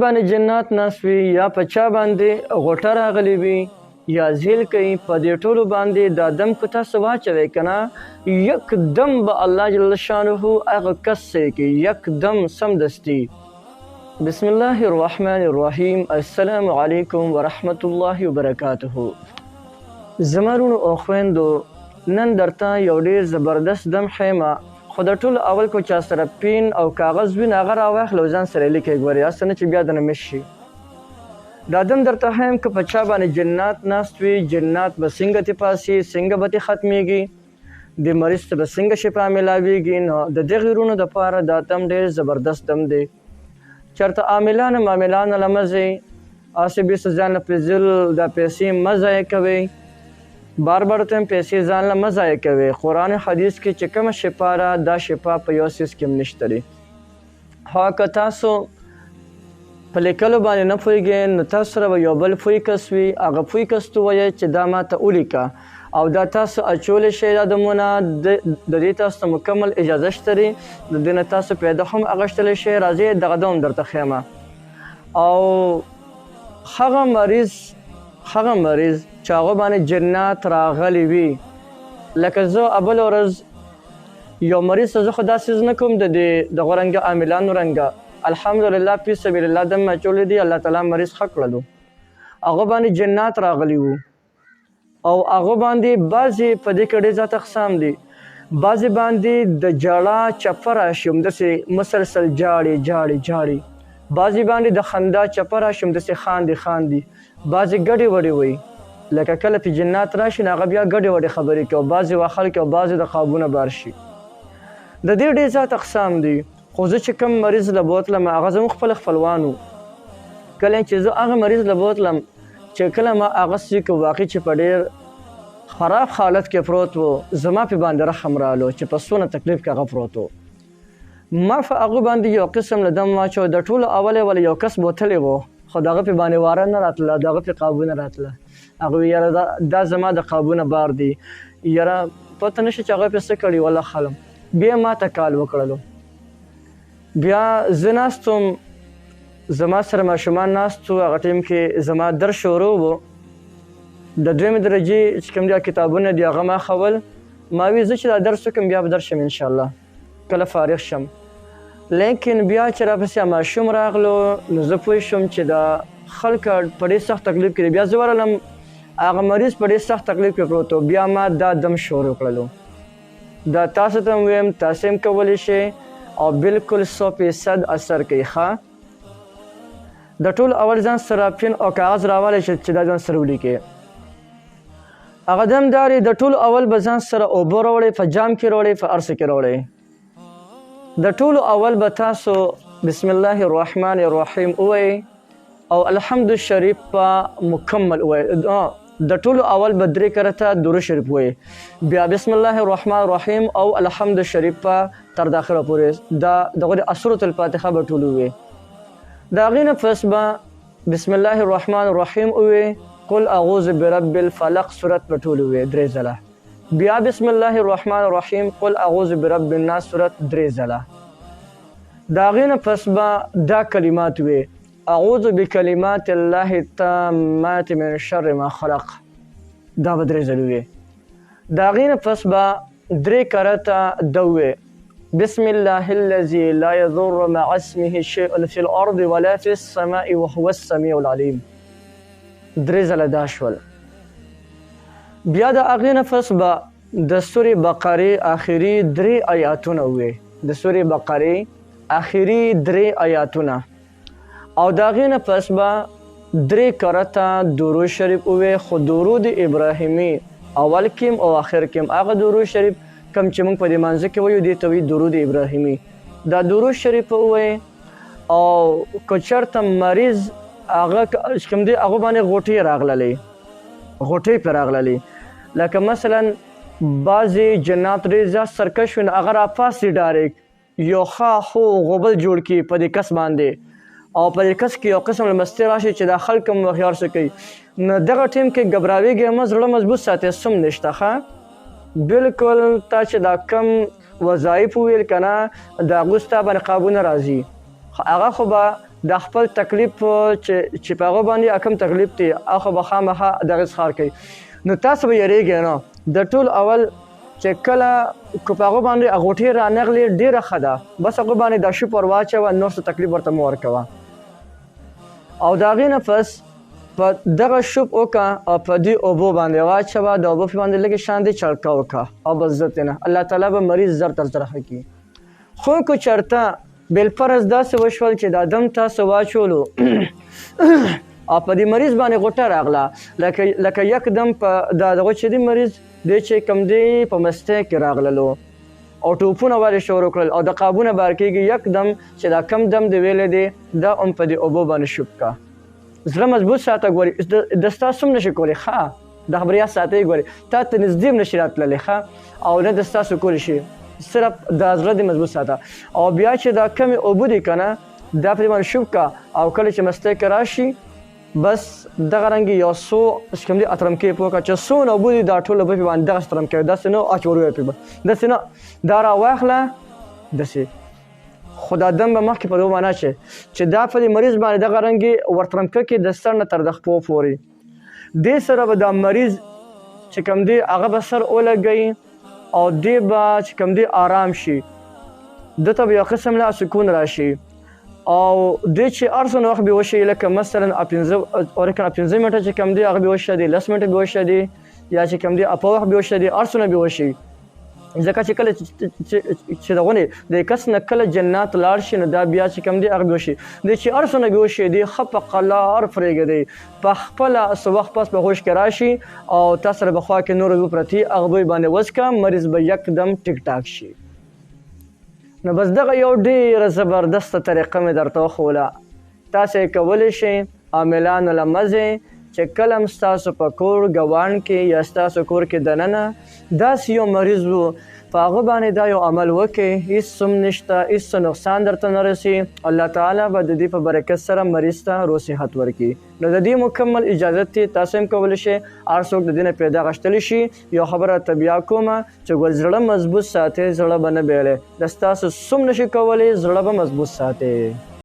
باندې جنات ناست وي یا په چا باندې غوټه راغلی وي یا زیل کوي په دې ټولو باندې دا دم که تاسو واچوئ که نه یکدم به الله جل شانه هغه کس صحیح کوي یکدم سمدستي. بسم الله الرحمن الرحیم. السلام علیکم ورحمت الله وبرکاته. زما وروڼو او خویندو نن درته یو ډېر زبردست دم ښیم، خو د ټولو اول کو چا سره پین او کاغذ وي نو هغه راواخلو ځان سره یې لیکئ ګورئ هسې نه چې بیا دنه مس شي. دا دم درته ښیم که په چا باندې جنات ناست وي جنات به څنګه ترې پاسي څنګه به ترې ختمیږي د مریض ته به څنګه شفا میلاویږي. نو د دغې وروڼو دپاره دا دم ډېر زبردست دم دی. چېرته عاملان معاملان له مه ځئ، هسې بیرته ځان له فضل دا پیسې مه ضایع کوئ، بار بار ته هم پیسې ځان له مه ضایع کوئ. قرآن حدیث کې چې کومه شفا ده دا شفا په یو څیز کې هم نشته دی. خو که تاسو په لیکلو باندې نه پوهېږئ نو تاسو سره به یو بل پوه کس وي، هغه پوه کس ته ووایئ چې دا ماته ولیکه او دا تاسو اچولی شئ دا دمونه د دې تاسو ته مکمل اجازه شته دی، د دې نه تاسو پیدا هم اخیستلی شئ. راځئ دغه دم درته ښیمه. او هغه مریض چې هغه باندې جنات راغلی وي، لکه زه اول ورځ یو مریض ته زه خو دا څیز نه کوم د دغه رنګه عاملانو رنګه الحمدلله فی سبیل الله دم مې اچولی دی، الله تعالی مریض ښه کړلو. هغه باندې جنات راغلی وو او هغه باندې بعضې په دې کې ډېر زیات اقسام دي. بعضې باندې د ژړا چپه راشي همداسې مسلسل جاړي، بعضې باندې د خندا چپه راشي همداسې خاندي، بعضې ګډې وډې وایي لکه کله پې جنات راشي نو هغه بیا ګډې وډې خبرې کوي او بعضې واخل کوي او بعضې د قابونه بار شي. د دې ډېر زیات اقسام دي. خو زه چې کوم مریض له بوتلم هغه زموږ خپل خپلوان وو. کله چې زه هغه مریض له بوتلم چې کله ما هغه څه که واقع چې په ډېر خراب حالت کې پروت و زما پې باندې رحم رالو چې په څونه تکلیف کې هغه پروت و. ما په هغه باندې یو قسم له دم واچو. د ټولو اول یو کس بوتلی و خو د هغه پې باندې واره نه راتله، د هغه پې قابونه راتله. هغه وی یاره دا زما د قابونه بار دی، یاره پته نشته چې هغه پې څه کړي والله خلم. بیا ما ته کال وکړلو. بیا زه ناست وم، زما سره ماشومان ناست وو. هغه ټایم کې زما درس شروع و، د دویمې درجې چې کوم دي کتابونه دي هغه ما اخول. ما وی زه چې دا درس وکړم بیا به درشم انشاءالله کله فارغ شم. لیکن بیا چې راپسې ماشوم راغلو نو زه پوه شوم چې دا خلک په ډېر سخت تکلیف کې دي. بیا زه ورغلم هغه مریض په ډېر سخت تکلیف کې پروت و. بیا ما دا دم شروع کړلو. دا تاسو ته هم ویم تاسې هم کولی شئ او بلکل 100% اثر کوي. ښه د ټولو اول ځان سره پین او کاغذ راوالی چې دا ځان سره ولیکئ. هغه دم دا دی د ټولو اول به ځان سره اوبه راوړئ، په جام کې راوړئ، په هر څه کې راوړئ. د ټولو اول به تاسو بسم الله الرحمن الرحیم ووایئ او الحمد شریف په مکمل ووایئ. د ټولو اول به 3 کرته درود شریف ووایئ، بیا بسم الله الرحمن الرحیم او الحمد شریف په تر داخله پورې دا دغه سورة الفاتحه به ټول ووایئ. د هغې نه پس به بسم الله الرحمن الرحیم ووایئ، قل اعوذ برب الفلق صورت به ټول ووایئ 3 ځله، بیا بسم الله الرحمن الرحیم قل اعوذ برب الناس صورت 3 ځله. د هغې نه پس به دا کلمات ووایئ، اعوذ بکلمات الله التامات من شر ما خلق، دا به 3 ځله ووایئ. د هغې نه پس به 3 کرته ده ووایئ، بسم الله الذي لا يضر مع اسمه شيء في الارض ولا في السماء وهو السميع العليم، 3 ځله دا شول. بیا د هغې نه پس به د سورې بقرې آخري 3 آیاتونه ووایئ، د سورې بقرې آخري 3 آیاتونه. او د هغې نه پس به 3 کرته درود شریف ووایئ، خو درود ابراهیمي اول کې او آخر کې هغه درود شریف کم چې موږ په دې مانځه کې وایو دې ته وایي درود ابراهیمي. دا درود شریف ووایئ. او که چېرته مریض هغه کوم دی هغه باندې غوټې پرې راغللې، لکه مثلا بعضې جنات ډېر زیات سرکش وي نو هغه راپاسي ډایرکټ یو ښه خو غوبل جوړ کړي په دې کس باندې او په دې کس کې یو قسم لمستې راشي چې دا خلک هم هوښیار څه کوي. نو دغه ټیم کې ګبراویږئ مه، زړه مضبوط ساتئ، سم نشته. ښه بلکل تا چې دا کم وظایف وویل که نه د هغو ستا باندې قابونه راځي هغه خو به د خپل تکلیف چې په هغه باندې کم تکلیف دی هغه به خامخا دغه اظهار کوي. نو تاسو به یریږئ نه. د ټول اول چې کله که په هغه باندې غوټې رانغلې ډېره ښه ده، بس هغه باندې دا شي پر واچوه، نور څه تکلیف ورته مه ورکوه. او د هغې نه پس په دغه شوب وکړه او په دې اوبو باندې واچوه، د اوبو په باندې لږې شان دې چړکه وکړه او بس زه ترې نه الله تعالی به مریض زر تر زره ښه کړي. خو که چېرته بالفرض داسې وشول چې دا دم تاسو واچولو او په دې مریض باندې غوټه راغله، لکه یکدم په دغه چې دی مریض دی چې کوم دی په مستۍ کې راغللو او ټوپونه ولې شروع کړل او د قابونه بار کېږي، یکدم چې دا کم دم دی ویلی دی دا هم په دې اوبو باندې شوب کا. زړه مضبوط ساته ګورې، د ستاسو هم نشي کولی ښه د خبریات ساتئ ګورې تا ته نږدې هم نشي راتللی ښه او نه د ستاسو کولی شي، صرف دا زړه دې مضبوط ساته. او بیا چې دا کمې اوبه دي که نه دا پرې باندې شوب کا او کله چې مستی کې راشي بس دغه رنګې یو څو چې کوم دي اترمکې پوه کړه چې څونه اوبه دي دا ټول اوبه پرې باندې دغسې ترمکې داسې نه اچوروی پرې به داسې نه دا راواخله داسې خو دا دم به مخکې په دغه معنا چې دا په دې مریض باندې دغه رنګې ورترمکه کې د سر نه تر د خپو پورې دې سره به دا مریض چې کوم دی هغه به سر ولګوي او دې به چې کوم دی آرام شي، ده ته به یو قسم لا سکون راشي او دې چې هر څومره وخت بېهوشه لکه مثلا 15 منټه چې کوم دی هغه بېهوشه دی، 10 منټه بېهوشه دی یا چې کوم دی په وخت بېهوشه دی، هر څومره بېهوشه ځکه چې کله چې دغونې د کس نه کله جنات لاړ شي نو دا بیا چې کوم دی هغه بېهوشي دی چې هر څومره بېهوشي دی ښه په قلار پرېږدئ په خپله څه وخت پس په هوش کې راشي او تا سره به خوا کې نور اوبه پرتې هغه به یې باندې وڅښه مریض به یکدم ټیک ټاک شي. نو بس دغه یو ډېره زبردسته طریقه مې درته وښوله، تاسې یې کولی شئ عاملانو له مزې چې کله هم ستاسو په کور ګاونډ کې یا ستاسو کور کې دننه داسې یو مریض و په هغه باندې دا یو عمل وکړئ، هېڅ هم نشته، هېڅ نقصان درته نه رسي، الله تعالی به د دې په برکت سره مریض ته روغ صحت ورکړي. نو د دې مکمل اجازت دی تاسو هم کولی شئ هر څوک د دې نه پیدا غشتلی شي. یو خبره ته بیا کومه چې ګل زړه مضبوط ساتئ زړه به نه بیلی، د ستاسو څوم نشي کولی زړه به مضبوط ساتئ.